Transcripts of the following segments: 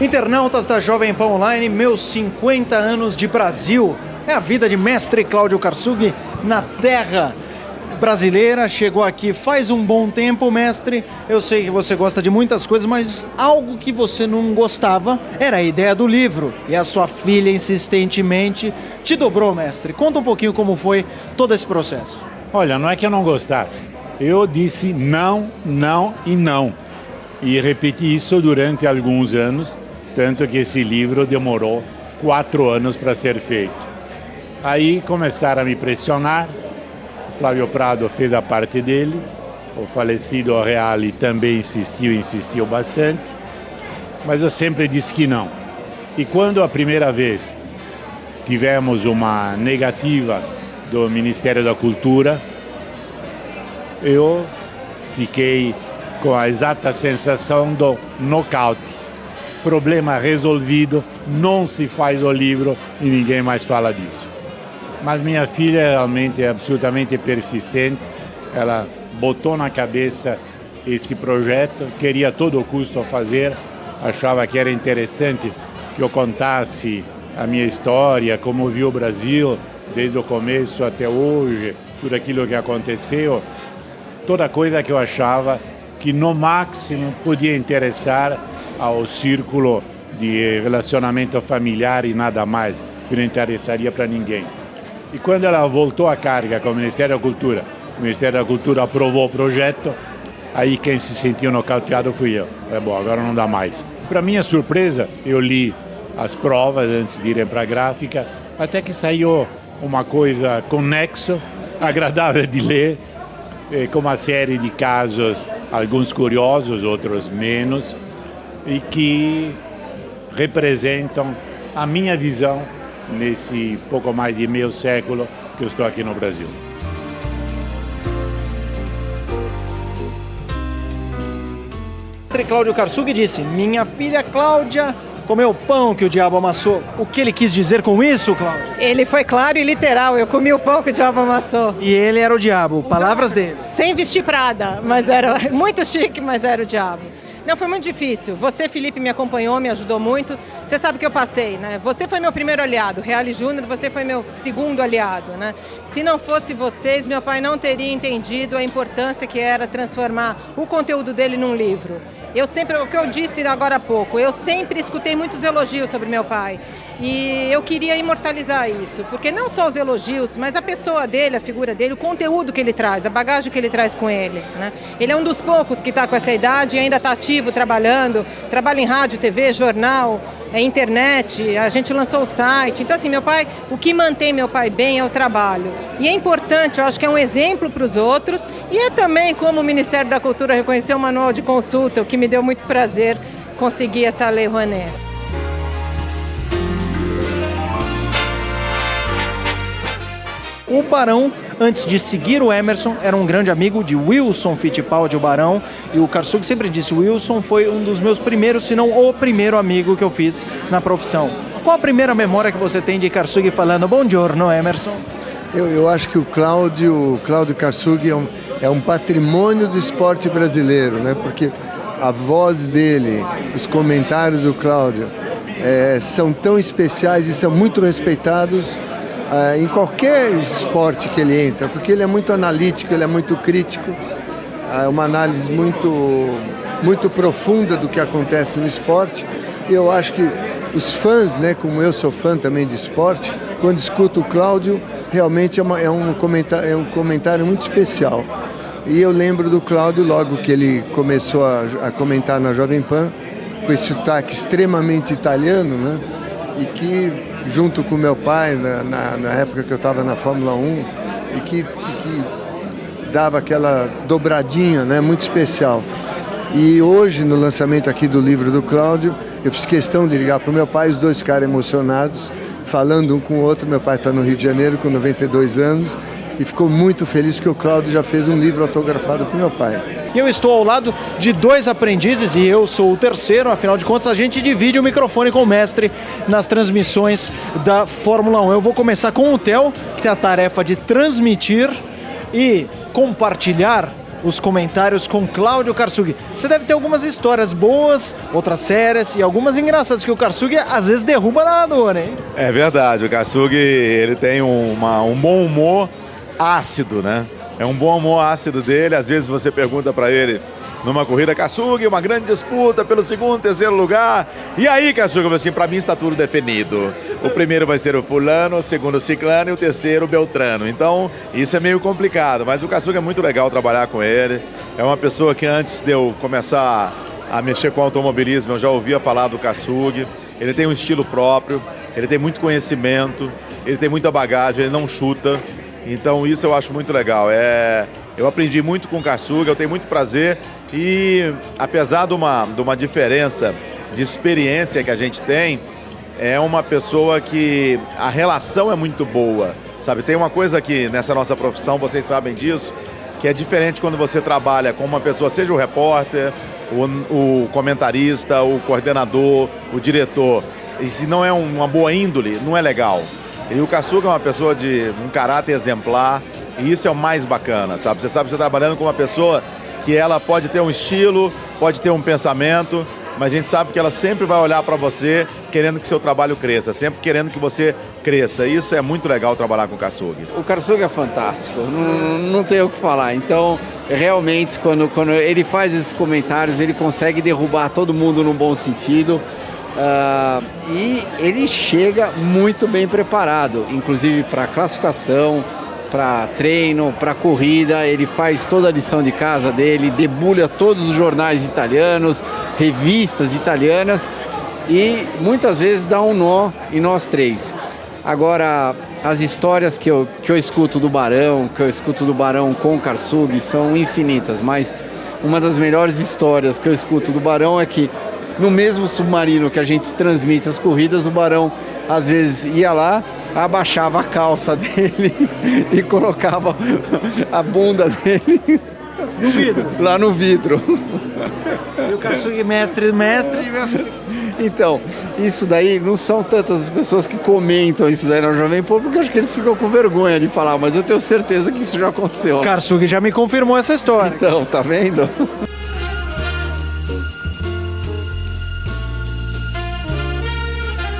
Internautas da Jovem Pan Online, meus 50 anos de Brasil. É a vida de mestre Cláudio Karsug na terra brasileira. Chegou aqui faz um bom tempo, mestre. Eu sei que você gosta de muitas coisas, mas algo que você não gostava era a ideia do livro. E a sua filha insistentemente te dobrou, mestre. Conta um pouquinho como foi todo esse processo. Olha, não é que eu não gostasse. Eu disse não, não e não. E repeti isso durante alguns anos, tanto que esse livro demorou 4 anos para ser feito. Aí começaram a me pressionar, o Flávio Prado fez a parte dele, o falecido Reale também insistiu bastante, mas eu sempre disse que não. E quando a primeira vez tivemos uma negativa do Ministério da Cultura, eu fiquei com a exata sensação do nocaute. Problema resolvido, não se faz o livro e ninguém mais fala disso. Mas minha filha realmente é absolutamente persistente, ela botou na cabeça esse projeto, queria a todo custo fazer, achava que era interessante que eu contasse a minha história, como vi o Brasil desde o começo até hoje, tudo aquilo que aconteceu, toda coisa que eu achava que no máximo podia interessar ao círculo de relacionamento familiar e nada mais, que não interessaria para ninguém. E quando ela voltou à carga com o Ministério da Cultura, o Ministério da Cultura aprovou o projeto, aí quem se sentiu nocauteado fui eu. É bom, agora não dá mais. Para minha surpresa, eu li as provas antes de irem para a gráfica, até que saiu uma coisa com nexo, agradável de ler, com uma série de casos, alguns curiosos, outros menos, e que representam a minha visão nesse pouco mais de meio século que eu estou aqui no Brasil. Cláudio Karsug disse: minha filha Cláudia comeu pão que o diabo amassou. O que ele quis dizer com isso, Cláudio? Ele foi claro e literal, eu comi o pão que o diabo amassou. E ele era o diabo, palavras dele. Sem vestir Prada, mas era muito chique, mas era o diabo. Não, foi muito difícil. Você, Felipe, me acompanhou, me ajudou muito. Você sabe que eu passei, né? Você foi meu primeiro aliado, Reale Júnior, você foi meu segundo aliado, né? Se não fosse vocês, meu pai não teria entendido a importância que era transformar o conteúdo dele num livro. Eu sempre, o que eu disse agora há pouco, eu sempre escutei muitos elogios sobre meu pai. E eu queria imortalizar isso, porque não só os elogios, mas a pessoa dele, a figura dele, o conteúdo que ele traz, a bagagem que ele traz com ele, né? Ele é um dos poucos que está com essa idade e ainda está ativo, trabalha em rádio, TV, jornal, internet, a gente lançou o site. Então assim, meu pai, o que mantém meu pai bem é o trabalho. E é importante, eu acho que é um exemplo para os outros e é também como o Ministério da Cultura reconheceu o manual de consulta, o que me deu muito prazer conseguir essa Lei Rouanet. O Barão, antes de seguir o Emerson, era um grande amigo de Wilson Fittipaldi, o Barão, e o Karsug sempre disse: o Wilson foi um dos meus primeiros, se não o primeiro amigo que eu fiz na profissão. Qual a primeira memória que você tem de Karsug falando "Bom giorno, Emerson"? Eu acho que o Cláudio Karsug é um patrimônio do esporte brasileiro, né? Porque a voz dele, os comentários do Cláudio são tão especiais e são muito respeitados em qualquer esporte que ele entra, porque ele é muito analítico, ele é muito crítico, é uma análise muito profunda do que acontece no esporte. E eu acho que os fãs, né, como eu sou fã também de esporte, quando escuto o Cláudio, realmente é um comentário muito especial. E eu lembro do Cláudio logo que ele começou a comentar na Jovem Pan, com esse sotaque extremamente italiano, né, e que junto com meu pai, na época que eu estava na Fórmula 1, e que dava aquela dobradinha, né, muito especial. E hoje, no lançamento aqui do livro do Cláudio, eu fiz questão de ligar para o meu pai, os dois ficaram emocionados, falando um com o outro. Meu pai está no Rio de Janeiro com 92 anos e ficou muito feliz porque o Cláudio já fez um livro autografado para o meu pai. Eu estou ao lado de 2 aprendizes e eu sou o terceiro, afinal de contas a gente divide o microfone com o mestre nas transmissões da Fórmula 1. Eu vou começar com o Theo, que tem a tarefa de transmitir e compartilhar os comentários com Cláudio Karsug. Você deve ter algumas histórias boas, outras sérias e algumas engraçadas, que o Karsug às vezes derruba nadador, hein? É verdade, o Karsug ele tem um bom humor ácido, né? É um bom humor ácido dele, às vezes você pergunta para ele numa corrida, Karsug, uma grande disputa pelo segundo, terceiro lugar. E aí, Karsug, eu falei assim, para mim está tudo definido. O primeiro vai ser o fulano, o segundo o ciclano e o terceiro o beltrano. Então, isso é meio complicado, mas o Karsug é muito legal trabalhar com ele. É uma pessoa que antes de eu começar a mexer com automobilismo, eu já ouvia falar do Karsug. Ele tem um estilo próprio, ele tem muito conhecimento, ele tem muita bagagem, ele não chuta. Então, isso eu acho muito legal. Eu aprendi muito com o Karsug, eu tenho muito prazer e, apesar de uma diferença de experiência que a gente tem, é uma pessoa que a relação é muito boa, sabe? Tem uma coisa que nessa nossa profissão, vocês sabem disso, que é diferente quando você trabalha com uma pessoa, seja o repórter, o comentarista, o coordenador, o diretor, e se não é uma boa índole, não é legal. E o Karsug é uma pessoa de um caráter exemplar, e isso é o mais bacana, sabe? Você sabe, você trabalhando com uma pessoa que ela pode ter um estilo, pode ter um pensamento, mas a gente sabe que ela sempre vai olhar para você querendo que seu trabalho cresça, sempre querendo que você cresça. Isso é muito legal trabalhar com o Karsug. O Karsug é fantástico, não tem o que falar. Então, realmente, quando ele faz esses comentários, ele consegue derrubar todo mundo no bom sentido. E ele chega muito bem preparado, inclusive para classificação, para treino, para corrida. Ele faz toda a lição de casa dele, debulha todos os jornais italianos, revistas italianas e muitas vezes dá um nó em nós três. Agora, as histórias que eu escuto do Barão, com o Karsug são infinitas, mas uma das melhores histórias que eu escuto do Barão é que no mesmo submarino que a gente transmite as corridas, o Barão às vezes ia lá, abaixava a calça dele e colocava a bunda dele No vidro. lá no vidro. E o Karsug, mestre. Então, isso daí não são tantas as pessoas que comentam isso daí na Jovem Pan, porque eu acho que eles ficam com vergonha de falar, mas eu tenho certeza que isso já aconteceu. O Karsug já me confirmou essa história. Então, tá vendo?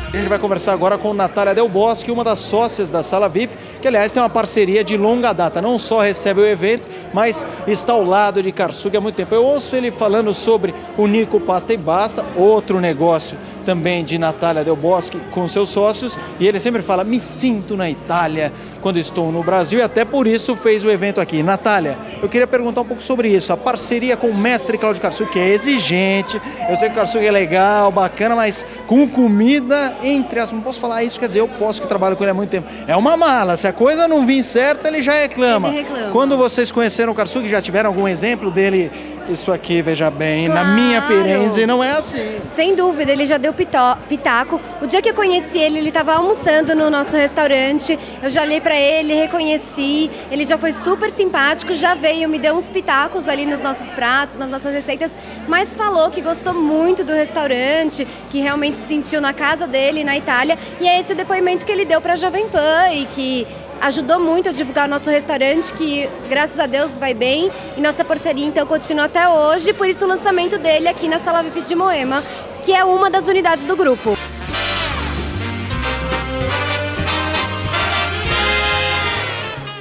A gente vai conversar agora com Natália Del Bosque, uma das sócias da Sala VIP, que aliás tem uma parceria de longa data, não só recebe o evento, mas está ao lado de Karsug há muito tempo. Eu ouço ele falando sobre o Nico Pasta e Basta, outro negócio também de Natália Del Bosque com seus sócios, e ele sempre fala, me sinto na Itália quando estou no Brasil, e até por isso fez o evento aqui. Natália, eu queria perguntar um pouco sobre isso, a parceria com o mestre Cláudio Karsug, que é exigente, eu sei que o Karsug é legal, bacana, mas com comida, entre as... Não posso falar isso, quer dizer, eu posso que trabalho com ele há muito tempo. É uma mala, se a coisa não vir certa, ele já reclama. Ele reclama. Quando vocês conheceram o Karsug, já tiveram algum exemplo dele? Isso aqui, veja bem, Claro. na minha Firenze não é assim. Sem dúvida, ele já deu pitaco. O dia que eu conheci ele, ele estava almoçando no nosso restaurante. Eu já olhei para ele, reconheci. Ele já foi super simpático, já veio, me deu uns pitacos ali nos nossos pratos, nas nossas receitas, mas falou que gostou muito do restaurante, que realmente se sentiu na casa dele, na Itália. E é esse o depoimento que ele deu para a Jovem Pan e que ajudou muito a divulgar o nosso restaurante, que graças a Deus vai bem, e nossa parceria então continua até hoje, por isso o lançamento dele aqui na Sala VIP de Moema, que é uma das unidades do grupo.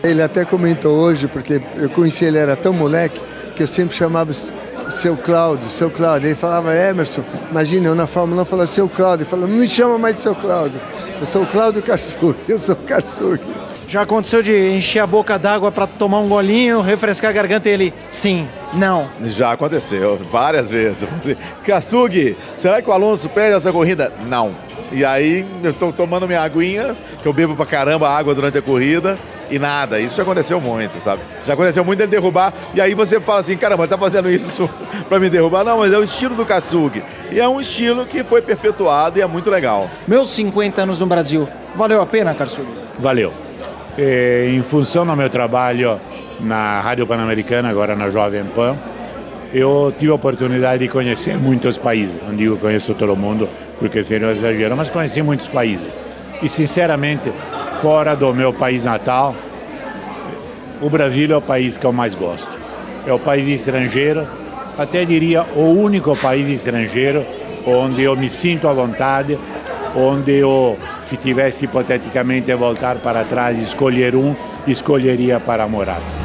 Ele até comentou hoje, porque eu conheci ele, era tão moleque, que eu sempre chamava seu Cláudio. Ele falava, Emerson, imagina, eu na Fórmula 1 falava seu Cláudio. Ele falava, não me chama mais de seu Cláudio, eu sou o Cláudio Karsug, eu sou o Karsug. Já aconteceu de encher a boca d'água para tomar um golinho, refrescar a garganta e ele, sim, não. Já aconteceu, várias vezes. Karsug, será que o Alonso perde essa corrida? Não. E aí eu estou tomando minha aguinha, que eu bebo pra caramba água durante a corrida, e nada. Isso já aconteceu muito, sabe? Já aconteceu muito ele derrubar, e aí você fala assim, caramba, ele tá fazendo isso para me derrubar? Não, mas é o estilo do Karsug. E é um estilo que foi perpetuado e é muito legal. Meus 50 anos no Brasil, valeu a pena, Karsug? Valeu. Em função do meu trabalho na Rádio Pan-Americana, agora na Jovem Pan, eu tive a oportunidade de conhecer muitos países. Não digo que conheço todo mundo, porque seria um exagero, mas conheci muitos países. E, sinceramente, fora do meu país natal, o Brasil é o país que eu mais gosto. é o país estrangeiro, até diria o único país estrangeiro onde eu me sinto à vontade, onde eu, se tivesse hipoteticamente a voltar para trás, escolher escolheria para morar.